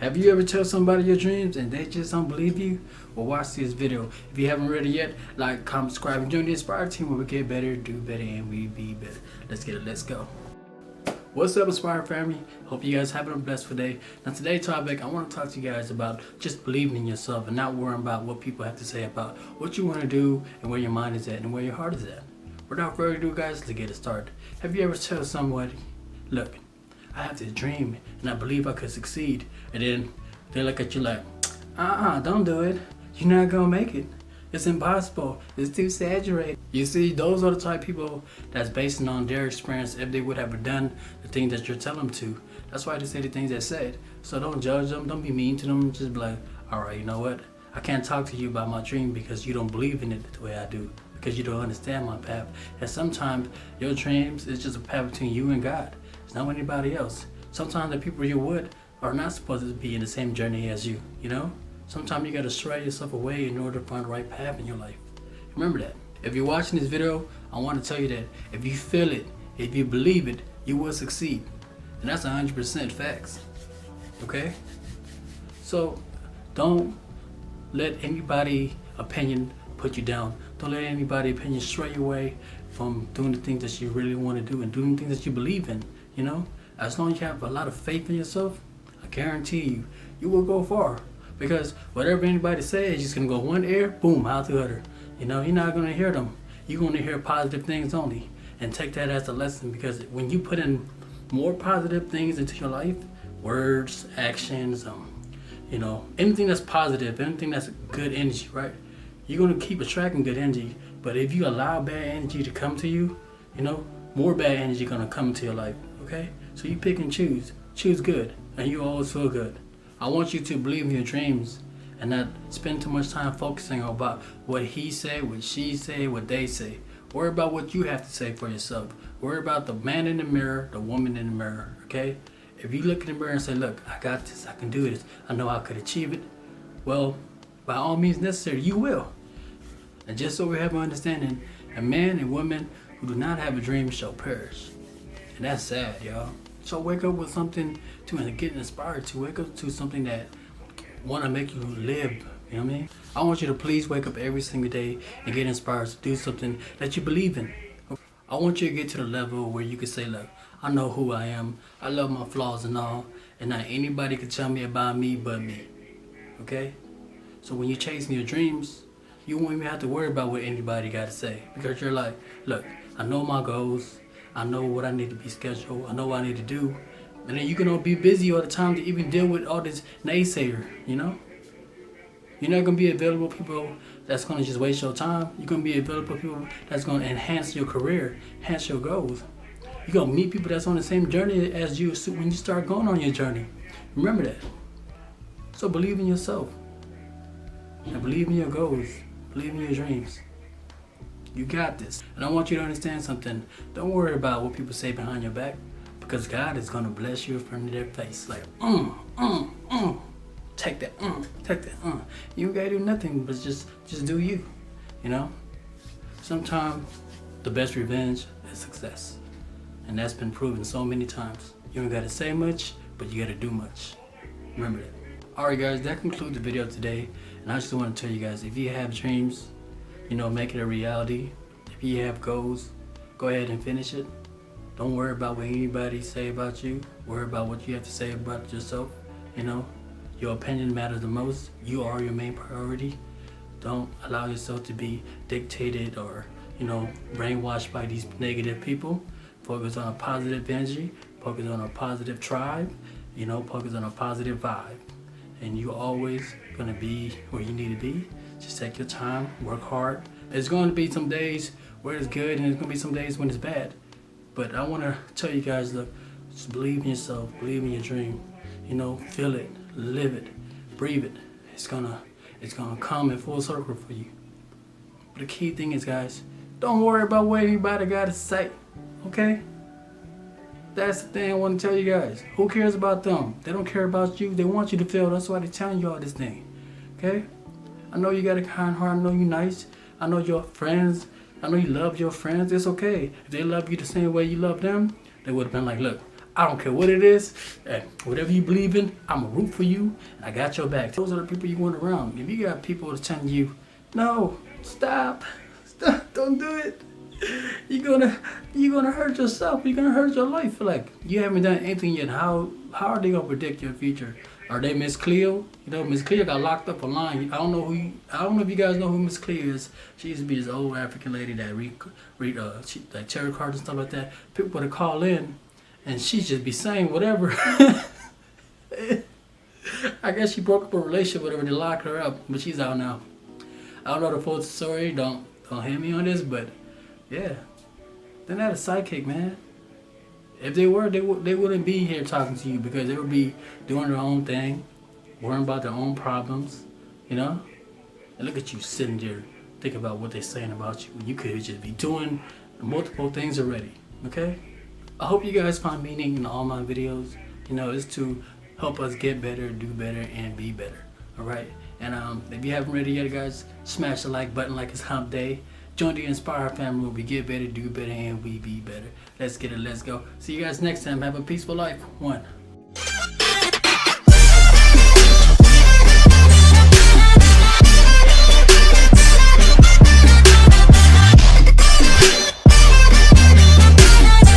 Have you ever told somebody your dreams and they just don't believe you? Well, watch this video. If you haven't read it yet, like, comment, subscribe, and join the Inspire team where we get better, do better, and we be better. Let's get it. Let's go. What's up, Inspire family? Hope you guys having a blessed day. Now, today's topic, I want to talk to you guys about just believing in yourself and not worrying about what people have to say about what you want to do and where your mind is at and where your heart is at. Without further ado, guys, let's get it started. Have you ever told somebody, look, I have this dream and I believe I could succeed, and then they look at you like, don't do it. You're not gonna make it. It's impossible. It's too saturated. You see, those are the type of people that's basing on their experience if they would have done the things that you're telling them to. That's why they say the things they said. So don't judge them. Don't be mean to them. Just be like, all right, you know what? I can't talk to you about my dream because you don't believe in it the way I do. Because you don't understand my path. And sometimes your dreams is just a path between you and God. It's not with anybody else. Sometimes the people you're with are not supposed to be in the same journey as you, you know? Sometimes you gotta stray yourself away in order to find the right path in your life. Remember that. If you're watching this video, I want to tell you that if you feel it, if you believe it, you will succeed. And that's 100% facts. Okay? So don't let anybody opinion put you down. Don't let anybody opinion stray you away from doing the things that you really want to do and doing things that you believe in. You know, as long as you have a lot of faith in yourself, I guarantee you, you will go far. Because whatever anybody says, you're just gonna go one ear, boom, out the other. You know, you're not gonna hear them. You're gonna hear positive things only, and take that as a lesson. Because when you put in more positive things into your life, words, actions, you know, anything that's positive, anything that's good energy, right? You're gonna keep attracting good energy. But if you allow bad energy to come to you, you know, more bad energy gonna come into your life. Okay? So you pick and choose. Choose good, and you always feel good. I want you to believe in your dreams and not spend too much time focusing about what he said, what she said, what they say. Worry about what you have to say for yourself. Worry about the man in the mirror, the woman in the mirror, okay? If you look in the mirror and say, look, I got this, I can do this, I know I could achieve it, well, by all means necessary, you will. And just so we have an understanding, a man and woman who do not have a dream shall perish. And that's sad, y'all. So wake up with something to get inspired to. Wake up to something that want to make you live. You know what I mean? I want you to please wake up every single day and get inspired to do something that you believe in. I want you to get to the level where you can say, look, I know who I am. I love my flaws and all. And not anybody can tell me about me but me. Okay? So when you're chasing your dreams, you won't even have to worry about what anybody got to say. Because you're like, look, I know my goals. I know what I need to be scheduled. I know what I need to do. And then you can be busy all the time to even deal with all this naysayer, you know? You're not going to be available to people that's going to just waste your time. You're going to be available to people that's going to enhance your career, enhance your goals. You're going to meet people that's on the same journey as you when you start going on your journey. Remember that. So believe in yourself. And believe in your goals. Believe in your dreams. You got this. And I want you to understand something. Don't worry about what people say behind your back, because God is going to bless you in front of their face. Like, take that, take that, You ain't got to do nothing but just do you, you know? Sometimes the best revenge is success. And that's been proven so many times. You ain't got to say much, but you got to do much. Remember that. Alright guys, that concludes the video today. And I just want to tell you guys, if you have dreams, you know, make it a reality. If you have goals, go ahead and finish it. Don't worry about what anybody say about you. Worry about what you have to say about yourself. You know, your opinion matters the most. You are your main priority. Don't allow yourself to be dictated or, you know, brainwashed by these negative people. Focus on a positive energy. Focus on a positive tribe. You know, focus on a positive vibe. And you're always gonna be where you need to be. Just take your time, work hard. There's going to be some days where it's good and there's going to be some days when it's bad. But I want to tell you guys, look, just believe in yourself, believe in your dream. You know, feel it, live it, breathe it. It's gonna come in full circle for you. But the key thing is, guys, don't worry about what anybody got to say, okay? That's the thing I want to tell you guys. Who cares about them? They don't care about you. They want you to fail. That's why they're telling you all this thing, okay? I know you got a kind heart. I know you're nice. I know your friends. I know you love your friends. It's okay. If they love you the same way you love them, they would have been like, look, I don't care what it is. Hey, whatever you believe in, I'm going to root for you. And I got your back. Those are the people you want around. If you got people that's telling you, no, stop, don't do it. You're gonna hurt yourself. You're gonna hurt your life. Like you haven't done anything yet. How are they gonna predict your future? Are they Miss Cleo? You know, Miss Cleo got locked up online. I don't know if you guys know who Miss Cleo is. She used to be this old African lady that read like tarot cards and stuff like that. People would call in, and she just be saying whatever. I guess she broke up a relationship, whatever. They locked her up, but she's out now. I don't know the full story. Don't hit me on this, but yeah, they're not a psychic, man. If they were, they wouldn't be here talking to you because they would be doing their own thing, worrying about their own problems, you know? And look at you sitting there thinking about what they're saying about you when you could just be doing multiple things already, okay? I hope you guys find meaning in all my videos. You know, it's to help us get better, do better, and be better, all right? And if you haven't ready yet, guys, smash the like button like it's hump day. Join the Inspire family where we get better, do better, and we be better. Let's get it. Let's go. See you guys next time. Have a peaceful life. 1.